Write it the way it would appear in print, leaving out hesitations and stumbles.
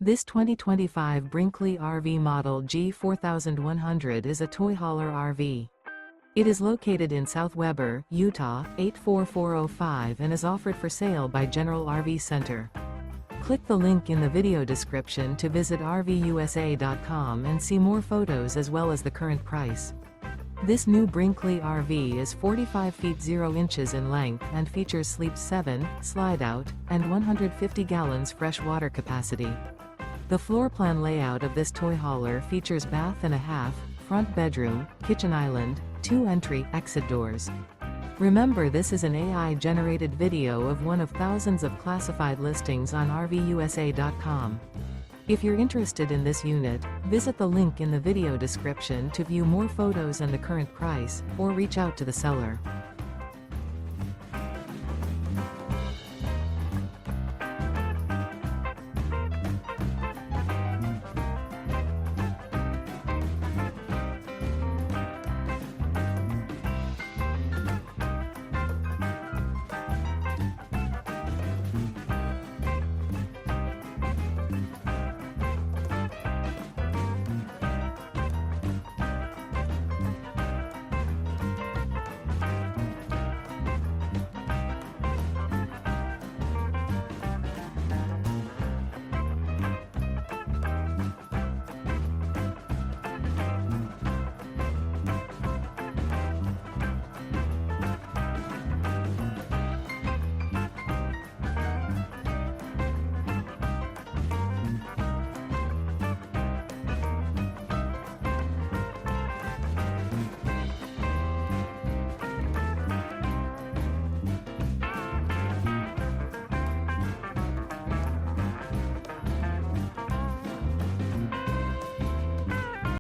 This 2025 Brinkley RV Model G 4100 is a toy hauler RV. It is located in South Weber, Utah, 84405 and is offered for sale by General RV Center. Click the link in the video description to visit RVUSA.com and see more photos as well as the current price. This new Brinkley RV is 45 feet 0 inches in length and features Sleep 7, Slideout, and 150 gallons fresh water capacity. The floor plan layout of this toy hauler features bath and a half, front bedroom, kitchen island, 2 entry/exit doors. Remember, this is an AI-generated video of one of thousands of classified listings on RVUSA.com. If you're interested in this unit, visit the link in the video description to view more photos and the current price, or reach out to the seller.